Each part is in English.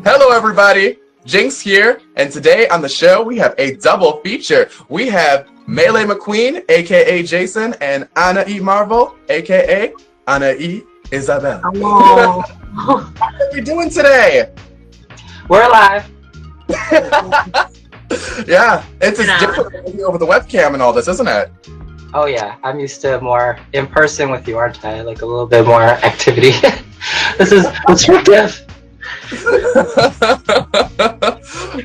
Hello, everybody. Jinx here, and today on the show we have a double feature. We have McQueen McQueen, aka Jason, and Anaii Marvel, aka Anaii Isabel. Hello. How are we doing today? We're live. Yeah, it's different over the webcam and all this, isn't it? Oh yeah, I'm used to more in person with you, aren't I? Like a little bit more activity. This is disruptive.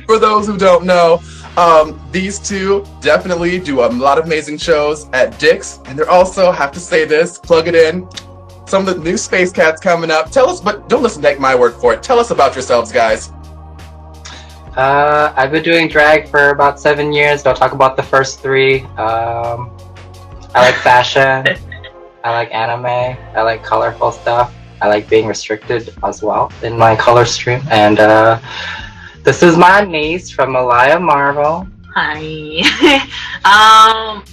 For those who don't know, these two definitely do a lot of amazing shows at Dick's, and they're also, have to say this, plug it in, some of the new Space Cats coming up. Tell us, but don't listen, take my word for it. Tell us about yourselves, guys. I've been doing drag for about 7 years. Don't talk about the first 3. I like fashion. I like anime. I like colorful stuff. I like being restricted as well in my color stream. And this is my niece from McQueen Marvel. Hi.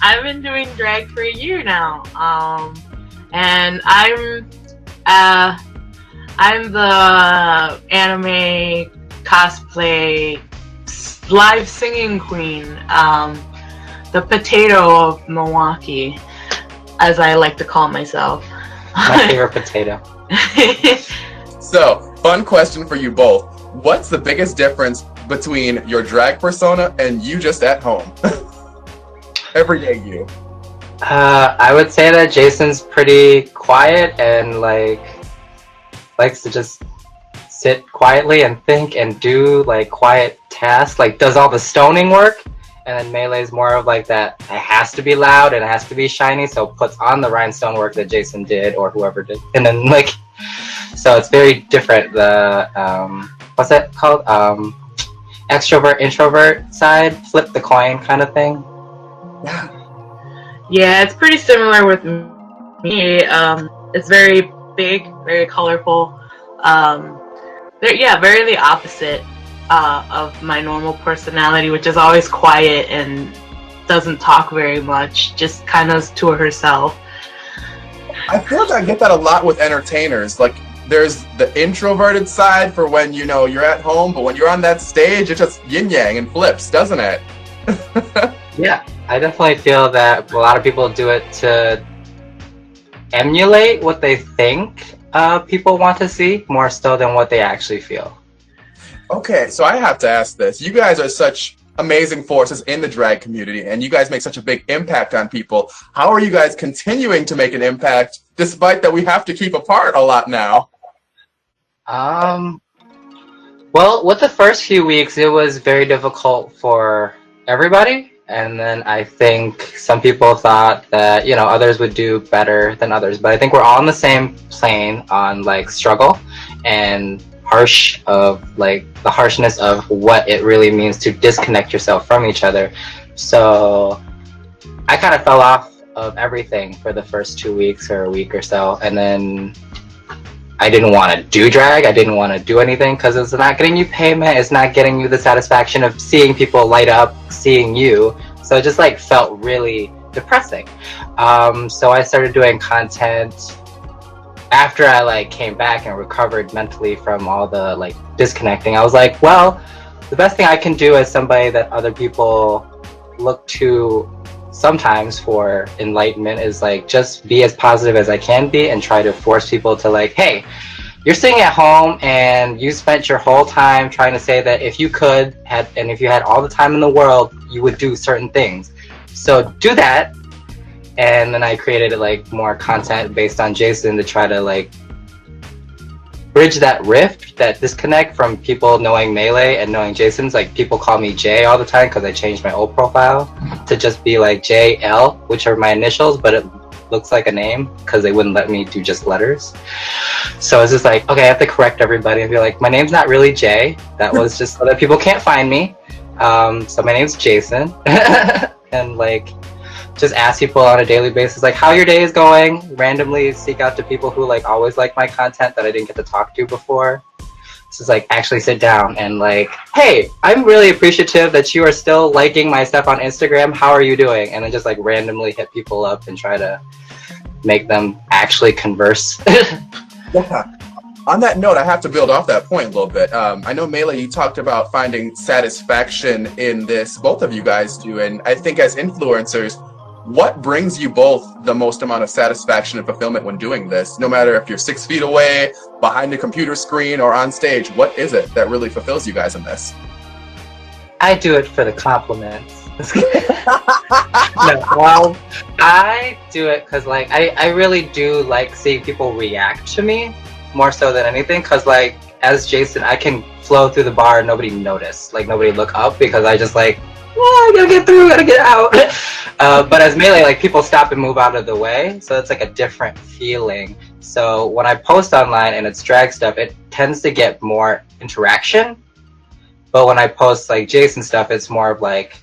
I've been doing drag for a year now. And I'm the anime cosplay live singing queen, the potato of Milwaukee, as I like to call myself. My favorite potato. So, fun question for you both. What's the biggest difference between your drag persona and you just at home? Everyday you. I would say that Jason's pretty quiet and likes to just sit quietly and think and do like quiet tasks, like does all the stoning work. And then Melee's more of like that, it has to be loud and it has to be shiny, so puts on the rhinestone work that Jason did or whoever did. And then so it's very different. The, what's that called? Extrovert, introvert side, flip the coin kind of thing. Yeah, it's pretty similar with me. It's very big, very colorful. Very the opposite of my normal personality, which is always quiet and doesn't talk very much, just kind of to herself. I feel like I get that a lot with entertainers. Like, there's the introverted side for when, you're at home, but when you're on that stage, it just yin-yang and flips, doesn't it? Yeah, I definitely feel that a lot of people do it to emulate what they think people want to see, more so than what they actually feel. Okay, so I have to ask this. You guys are such amazing forces in the drag community, and you guys make such a big impact on people. How are you guys continuing to make an impact, despite that we have to keep apart a lot now? Well, with the first few weeks, it was very difficult for everybody. And then I think some people thought that, others would do better than others. But I think we're all on the same plane on struggle and the harshness of what it really means to disconnect yourself from each other. So I kind of fell off of everything for the first 2 weeks or a week or so. And then I didn't want to do drag. I didn't want to do anything because it's not getting you payment. It's not getting you the satisfaction of seeing people light up, seeing you. So it just felt really depressing. So I started doing content after I came back and recovered mentally from all the disconnecting. I was like, well, the best thing I can do as somebody that other people look to sometimes for enlightenment is just be as positive as I can be and try to force people to hey, you're sitting at home and you spent your whole time trying to say that if you if you had all the time in the world, you would do certain things. So do that. And then I created more content based on Jason to try to bridge that rift, that disconnect from people knowing Melee and knowing Jason's. People call me Jay all the time because I changed my old profile to just be JL, which are my initials, but it looks like a name because they wouldn't let me do just letters. So it's just okay, I have to correct everybody and be my name's not really Jay. That was just so that people can't find me. So my name's Jason. And just ask people on a daily basis how your day is going, randomly seek out to people who always like my content that I didn't get to talk to before. Just actually sit down and hey, I'm really appreciative that you are still liking my stuff on Instagram. How are you doing? And then just randomly hit people up and try to make them actually converse. Yeah. On that note, I have to build off that point a little bit. I know, Melee, you talked about finding satisfaction in this. Both of you guys do. And I think as influencers, what brings you both the most amount of satisfaction and fulfillment when doing this? No matter if you're 6 feet away, behind a computer screen, or on stage, what is it that really fulfills you guys in this? I do it for the compliments. No, well, I do it because, like, I really do like seeing people react to me more so than anything. Because, like, as Jason, I can flow through the bar and nobody notice. Like, nobody look up because I just, like, I gotta get through, gotta get out. But as Melee, like, people stop and move out of the way. So it's, like, a different feeling. So when I post online and it's drag stuff, it tends to get more interaction. But when I post, like, Jason stuff, it's more of, like,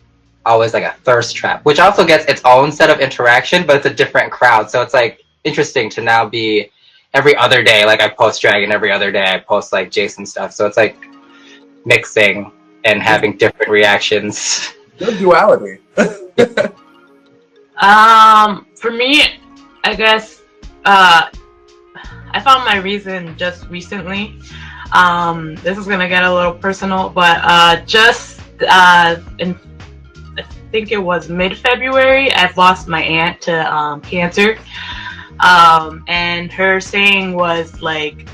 always like a thirst trap, which also gets its own set of interaction, but it's a different crowd. So it's like interesting to now be every other day, like I post drag, and every other day I post like Jason stuff. So it's like mixing and having different reactions. Good duality. For me, I guess I found my reason just recently. This is gonna get a little personal, but just in I think it was mid-February, I've lost my aunt to cancer. And her saying was like,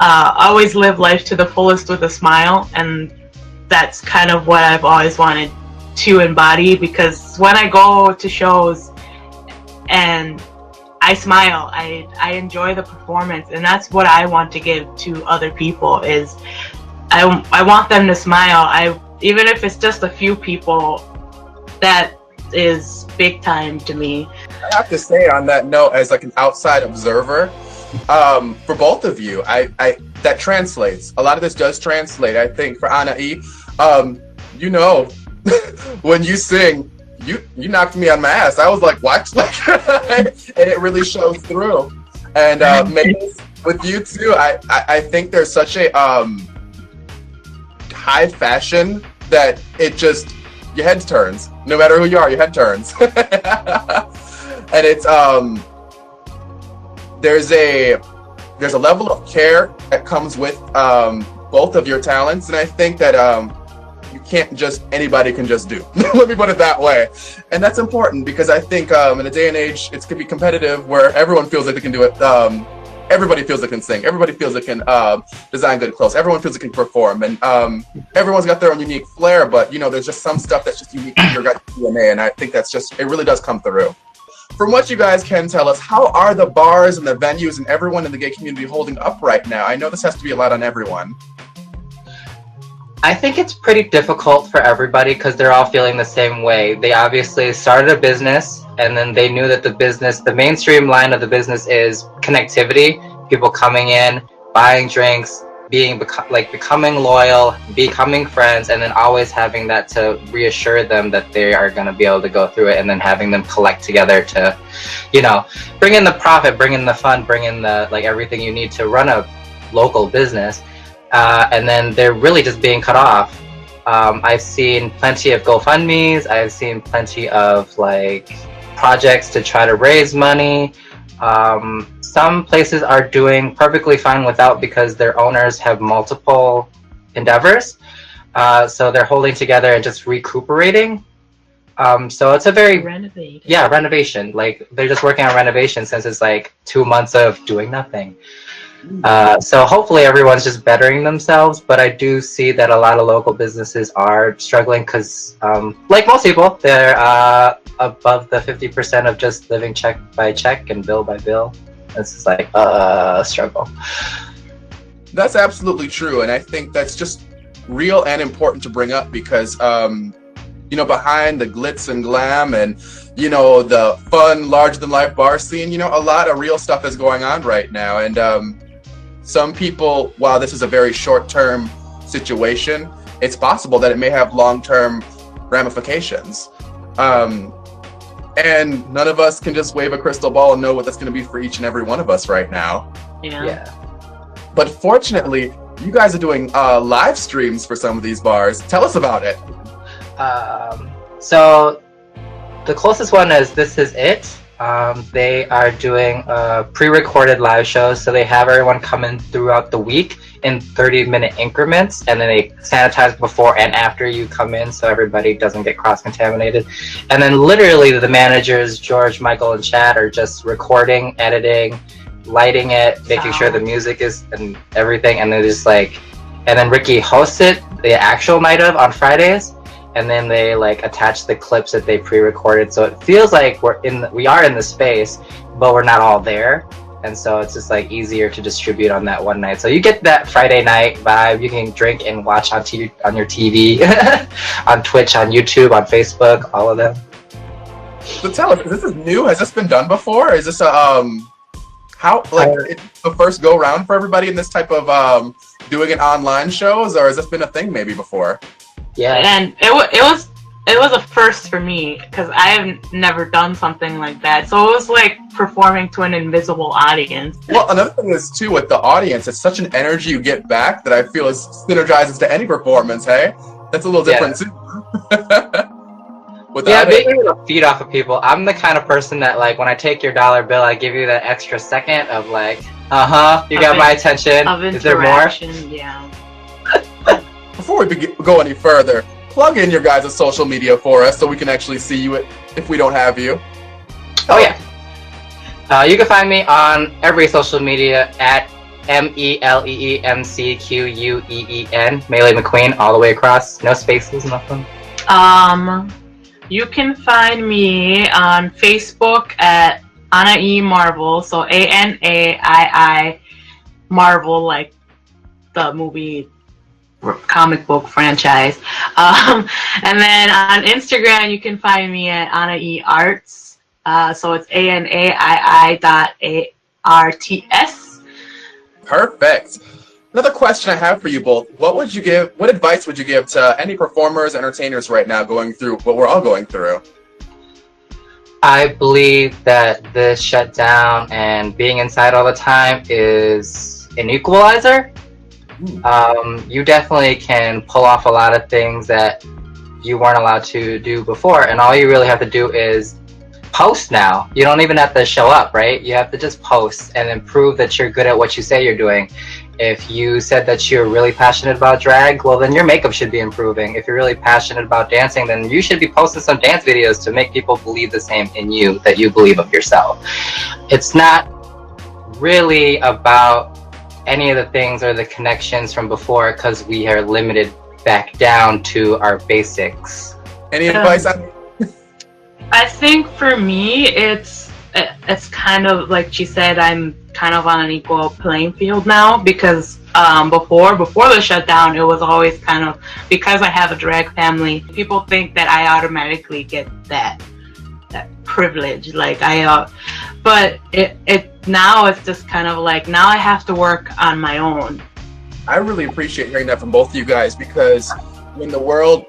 always live life to the fullest with a smile. And that's kind of what I've always wanted to embody, because when I go to shows and I smile, I enjoy the performance, and that's what I want to give to other people is I want them to smile. Even if it's just a few people, that is big time to me. I have to say on that note, as like an outside observer, for both of you, I that translates. A lot of this does translate. I think for Anaii, you know, when you sing, you knocked me on my ass. I was like, what? And it really shows through. And maybe with you too, I think there's such a high fashion that it just, your head turns. No matter who you are, your head turns. And it's there's a level of care that comes with both of your talents, and I think that you can't just, anybody can just do. Let me put it that way. And that's important because I think in a day and age, it could be competitive where everyone feels like they can do it. Everybody feels they can sing. Everybody feels they can design good clothes. Everyone feels they can perform. And everyone's got their own unique flair, but you know, there's just some stuff that's just unique to your guys' DNA. And I think that's just, it really does come through. From what you guys can tell us, how are the bars and the venues and everyone in the gay community holding up right now? I know this has to be a lot on everyone. I think it's pretty difficult for everybody because they're all feeling the same way. They obviously started a business, and then they knew that the mainstream line of the business is connectivity, people coming in, buying drinks, becoming loyal, becoming friends, and then always having that to reassure them that they are going to be able to go through it, and then having them collect together to, you know, bring in the profit, bring in the fun, bring in the, like, everything you need to run a local business. And then they're really just being cut off. I've seen plenty of GoFundMes. I've seen plenty of like projects to try to raise money. Some places are doing perfectly fine without because their owners have multiple endeavors. So they're holding together and just recuperating. So it's a very renovation. Like they're just working on renovation since it's like 2 months of doing nothing. So hopefully everyone's just bettering themselves, but I do see that a lot of local businesses are struggling because, like most people, they're above the 50% of just living check by check and bill by bill. It's just like a struggle. That's absolutely true, and I think that's just real and important to bring up because, you know, behind the glitz and glam and, you know, the fun, larger-than-life bar scene, you know, a lot of real stuff is going on right now, and some people, while this is a very short-term situation, it's possible that it may have long-term ramifications. And none of us can just wave a crystal ball and know what that's going to be for each and every one of us right now. Yeah. But fortunately, you guys are doing live streams for some of these bars. Tell us about it. So the closest one is This Is It. They are doing pre-recorded live shows, so they have everyone come in throughout the week in 30-minute increments, and then they sanitize before and after you come in so everybody doesn't get cross-contaminated. And then literally the managers, George, Michael, and Chad, are just recording, editing, lighting it, making sure the music is and everything, and then just like, and then Ricky hosts it the actual night of on Fridays, and then they like attach the clips that they pre-recorded, so it feels like we are in the space, but we're not all there, and so it's just like easier to distribute on that one night. So you get that Friday night vibe. You can drink and watch on TV, on your TV, on Twitch, on YouTube, on Facebook, all of them. So tell us, this is new? Has this been done before? Is this a it's the first go round for everybody in this type of doing it online shows, or has this been a thing maybe before? Yeah, and it was a first for me because I have never done something like that. So it was like performing to an invisible audience. Well, another thing is too with the audience, it's such an energy you get back that I feel is synergizes to any performance. Hey, that's a little different too. Being able to feed off of people. I'm the kind of person that like when I take your dollar bill, I give you that extra second of like, you got my attention. Is there more? Yeah. Before we go any further, plug in your guys' social media for us so we can actually see you if we don't have you. Oh yeah. You can find me on every social media at MELEEMCQUEEN, Melee McQueen, all the way across. No spaces, nothing. You can find me on Facebook at Anaii Marvel, so ANAII Marvel, like the movie comic book franchise. And then on Instagram, you can find me at Anaii Arts. So it's ANAII.ARTS. Perfect. Another question I have for you both. What advice would you give to any performers, entertainers right now going through what we're all going through? I believe that this shutdown and being inside all the time is an equalizer. You definitely can pull off a lot of things that you weren't allowed to do before, and all you really have to do is post now. You don't even have to show up, right? You have to just post and then prove that you're good at what you say you're doing. If you said that you're really passionate about drag, well then your makeup should be improving. If you're really passionate about dancing, then you should be posting some dance videos to make people believe the same in you that you believe of yourself. It's not really about any of the things or the connections from before because we are limited back down to our basics. Any advice? I think for me, it's kind of like she said, I'm kind of on an equal playing field now because before the shutdown, it was always kind of, because I have a drag family, people think that I automatically get that privilege, like but it now it's just kind of like now I have to work on my own. I really appreciate hearing that from both of you guys, because when the world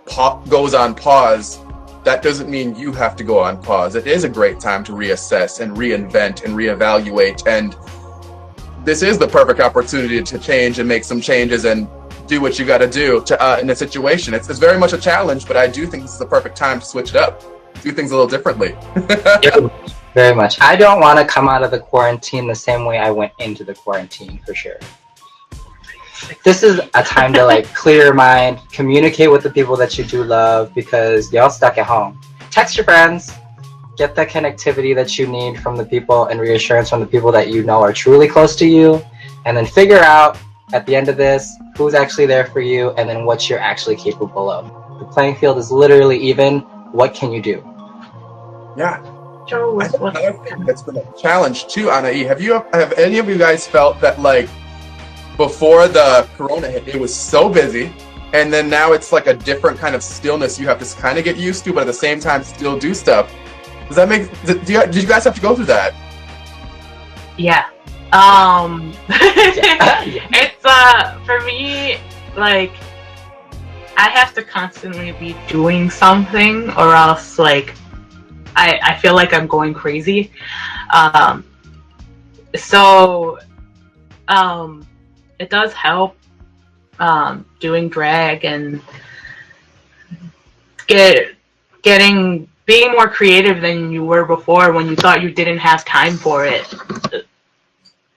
goes on pause, that doesn't mean you have to go on pause. It is a great time to reassess and reinvent and reevaluate, and this is the perfect opportunity to change and make some changes and do what you got to do in a situation. It's very much a challenge, but I do think this is the perfect time to switch it up, do things a little differently. Very much. I don't want to come out of the quarantine the same way I went into the quarantine, for sure. This is a time to like clear your mind, communicate with the people that you do love, because y'all stuck at home. Text your friends, get that connectivity that you need from the people and reassurance from the people that you know are truly close to you, and then figure out at the end of this who's actually there for you and then what you're actually capable of. The playing field is literally even. What can you do? Yeah. Another thing that's been a challenge too, Anaii, have any of you guys felt that like before the corona hit, it was so busy, and then now it's like a different kind of stillness you have to kind of get used to, but at the same time still do stuff? Does that make? Did you guys have to go through that? Yeah. It's for me, like I have to constantly be doing something, or else like I feel like I'm going crazy. It does help doing drag and getting being more creative than you were before when you thought you didn't have time for it.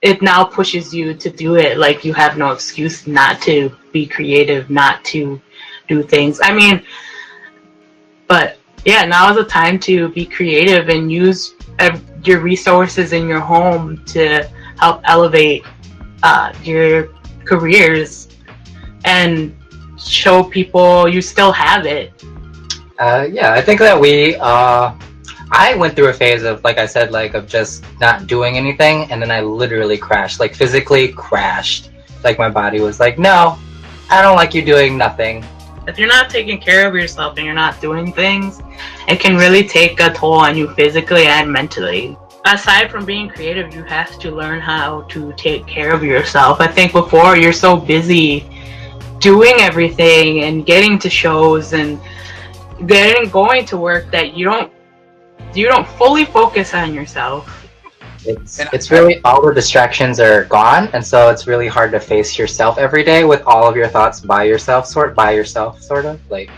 It now pushes you to do it. Like, you have no excuse not to be creative, not to do things. I mean, but yeah, now is the time to be creative and use your resources in your home to help elevate your careers and show people you still have it. Yeah, I think that I went through a phase of, like I said, like of just not doing anything, and then I literally crashed, like physically crashed. Like my body was like, no, I don't like you doing nothing. If you're not taking care of yourself and you're not doing things, it can really take a toll on you physically and mentally. Aside from being creative, you have to learn how to take care of yourself. I think before, you're so busy doing everything and getting to shows and going to work that you don't fully focus on yourself. It's really, all the distractions are gone, and so it's really hard to face yourself every day with all of your thoughts by yourself, sort of like.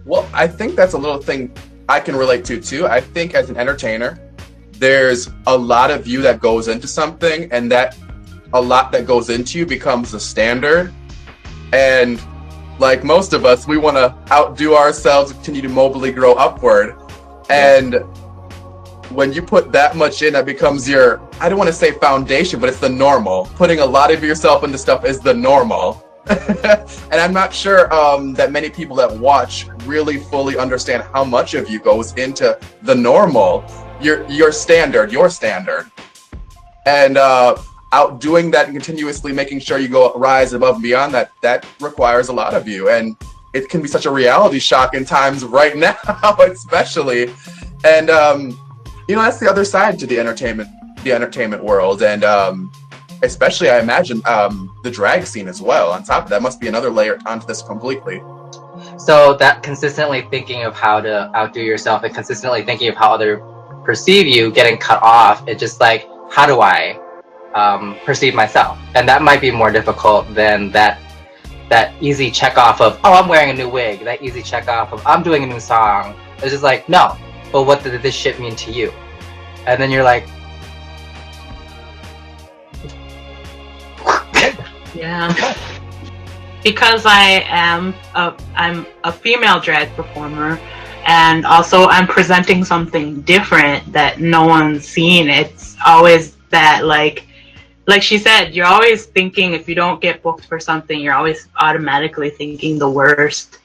Well, I think that's a little thing I can relate to too. I think as an entertainer, there's a lot of you that goes into something, and that a lot that goes into you becomes the standard. And like most of us, we want to outdo ourselves, continue to mobily grow upward. And when you put that much in, that becomes your, I don't want to say foundation, but it's the normal. Putting a lot of yourself into stuff is the normal. And I'm not sure that many people that watch really fully understand how much of you goes into the normal, your standard. And outdoing that and continuously making sure you rise above and beyond that requires a lot of you. And it can be such a reality shock in times right now, especially. And that's the other side to the entertainment world, and especially I imagine the drag scene as well. On top of that, must be another layer onto this completely. So that consistently thinking of how to outdo yourself and consistently thinking of how others perceive you getting cut off, it's just like, how do I perceive myself? And that might be more difficult than that easy check off of, oh, I'm wearing a new wig, that easy check off of, I'm doing a new song. It's just like, no, but what did this shit mean to you? And then you're like, yeah. Because I'm a female drag performer, and also I'm presenting something different that no one's seen. It's always that, like she said, you're always thinking, if you don't get booked for something, you're always automatically thinking the worst.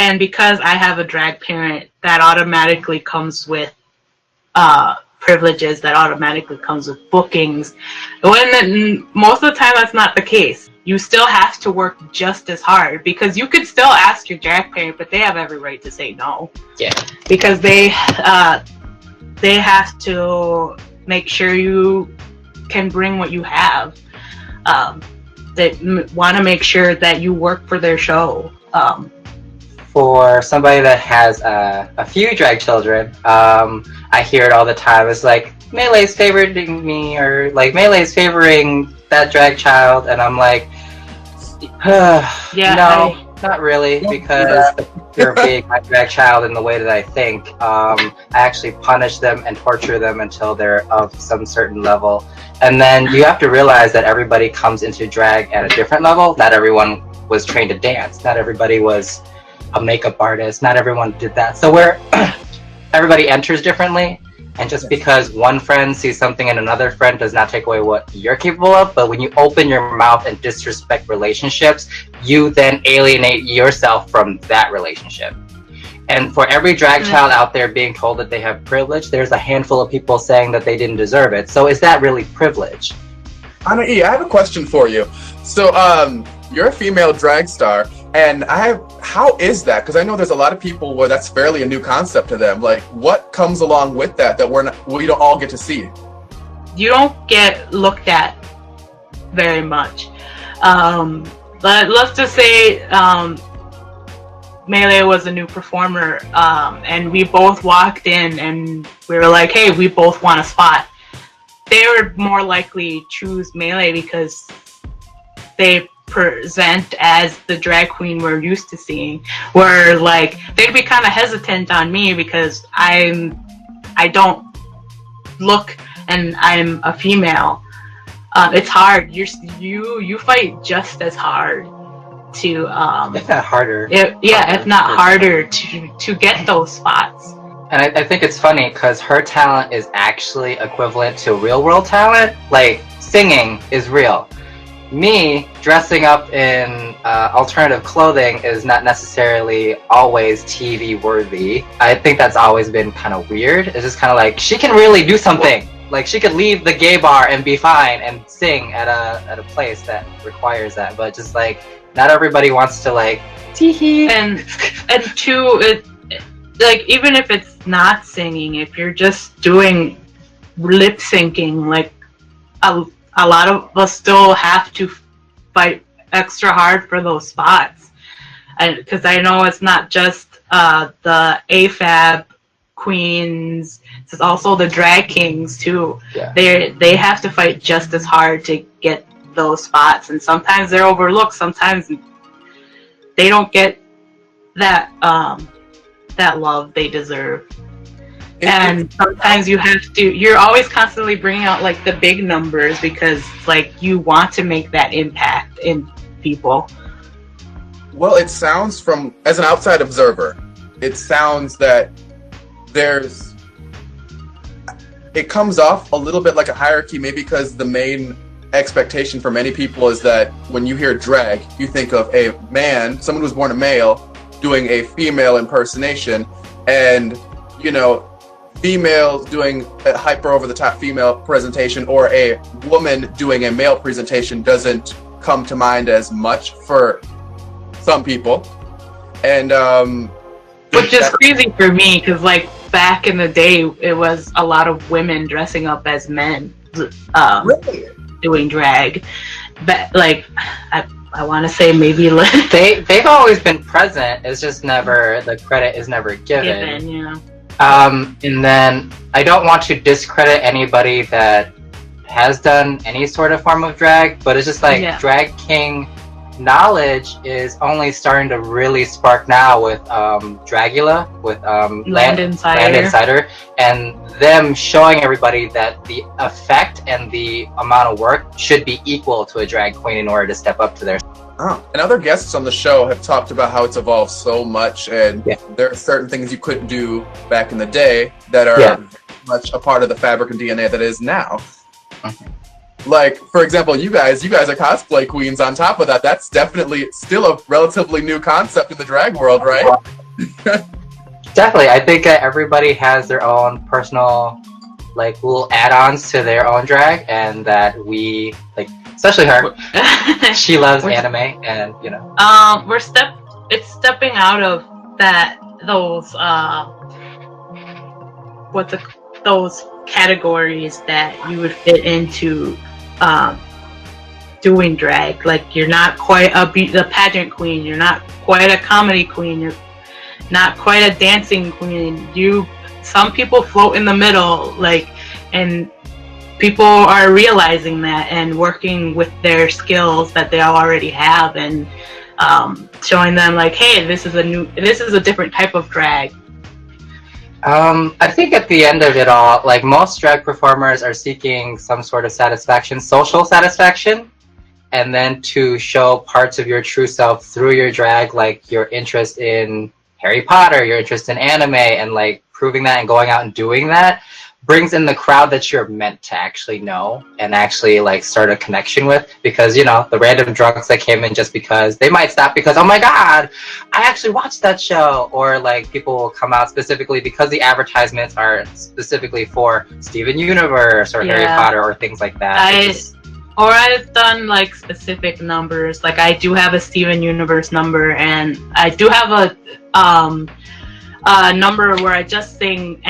And because I have a drag parent, that automatically comes with privileges, that automatically comes with bookings. When most of the time that's not the case. You still have to work just as hard, because you could still ask your drag parent, but they have every right to say no. Yeah. Because they have to make sure you can bring what you have. They want to make sure that you work for their show. For somebody that has a few drag children, I hear it all the time. It's like, Melee's favoring me, or like, Melee's favoring that drag child, and I'm like, not really, because they're being my drag child in the way that I think. I actually punish them and torture them until they're of some certain level. And then you have to realize that everybody comes into drag at a different level. Not everyone was trained to dance. Not everybody was a makeup artist. Not everyone did that. So everybody enters differently. And just because one friend sees something in another friend does not take away what you're capable of. But when you open your mouth and disrespect relationships, you then alienate yourself from that relationship. And for every drag child out there being told that they have privilege, there's a handful of people saying that they didn't deserve it. So is that really privilege? Anaii, I have a question for you. So you're a female drag star, and how is that? Because I know there's a lot of people where that's fairly a new concept to them. Like, what comes along with that we don't all get to see? You don't get looked at very much. But let's just say Melee was a new performer, and we both walked in and we were like, hey, we both want a spot. They would more likely choose Melee because they present as the drag queen we're used to seeing, where like they'd be kind of hesitant on me because I don't look and I'm a female. It's hard. You fight just as hard to if not harder. If not harder to get those spots. And I think it's funny because her talent is actually equivalent to real world talent. Like singing is real. Me dressing up in alternative clothing is not necessarily always TV worthy. I think that's always been kind of weird. It's just kind of like she can really do something. Like she could leave the gay bar and be fine and sing at a place that requires that. But just like not everybody wants to like tee-hee. And two, it like even if it's not singing, if you're just doing lip syncing, like a lot of us still have to fight extra hard for those spots, and because I know it's not just the AFAB queens, it's also the drag kings too. Yeah. They have to fight just as hard to get those spots, and sometimes they're overlooked. Sometimes they don't get that that love they deserve. And sometimes you're always constantly bringing out like the big numbers because like you want to make that impact in people. Well, it sounds from, as an outside observer, it sounds that it comes off a little bit like a hierarchy, maybe because the main expectation for many people is that when you hear drag, you think of a man, someone who's born a male, doing a female impersonation, and, you know, females doing a hyper over-the-top female presentation or a woman doing a male presentation doesn't come to mind as much for some people. And which is crazy for me because like back in the day it was a lot of women dressing up as men really? Doing drag, but like I want to say maybe they've always been present. It's just never, the credit is never given. Yeah. And then I don't want to discredit anybody that has done any sort of form of drag, but it's just like drag king knowledge is only starting to really spark now with Dragula, with Land Insider, and them showing everybody that the effect and the amount of work should be equal to a drag queen in order to step up to their. Oh. And other guests on the show have talked about how it's evolved so much, and there are certain things you couldn't do back in the day that are much a part of the fabric and DNA that is now. Like, for example, you guys are cosplay queens. On top of that, that's definitely still a relatively new concept in the drag world, right? Definitely. I think that everybody has their own personal, like, little add-ons to their own drag, and that we, like, especially her, she loves anime, and, you know. It's stepping out of those categories that you would fit into doing drag. Like you're not quite the pageant queen, you're not quite a comedy queen, you're not quite a dancing queen. Some people float in the middle, like, and people are realizing that and working with their skills that they already have and showing them like, hey, this is a different type of drag. I think at the end of it all, like most drag performers are seeking some sort of satisfaction, social satisfaction, and then to show parts of your true self through your drag, like your interest in Harry Potter, your interest in anime, and like proving that and going out and doing that brings in the crowd that you're meant to actually know and actually like start a connection with, because you know the random drunks that came in just because they might stop because, oh my god, I actually watched that show, or like people will come out specifically because the advertisements are specifically for Steven Universe or Harry Potter or things like that. I've done like specific numbers, like I do have a Steven Universe number, and I do have a number where I just sing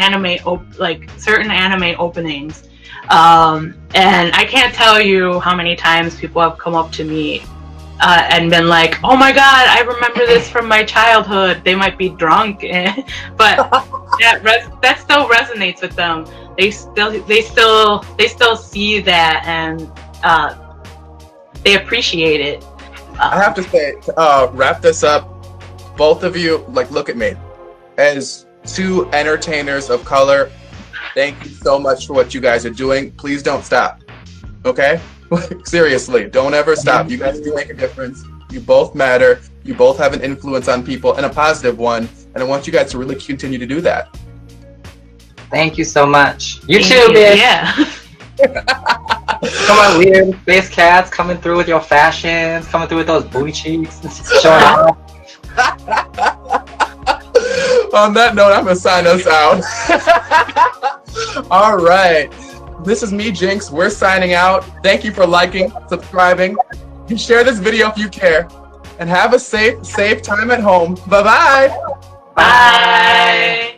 like certain anime openings, and I can't tell you how many times people have come up to me and been like, "Oh my god, I remember this from my childhood." They might be drunk, but that still resonates with them. They still see that, and they appreciate it. I have to say, wrap this up. Both of you, like, look at me. As two entertainers of color, thank you so much for what you guys are doing. Please don't stop. Okay? Seriously, don't ever stop. You guys do make a difference. You both matter. You both have an influence on people, and a positive one. And I want you guys to really continue to do that. Thank you so much. You too, bitch. Yeah. Come on, weird space cats, coming through with your fashions, coming through with those booty cheeks, showing off. On that note, I'm gonna sign us out. All right. This is me, Jinx. We're signing out. Thank you for liking, subscribing, and share this video if you care. And have a safe time at home. Bye-bye. Bye.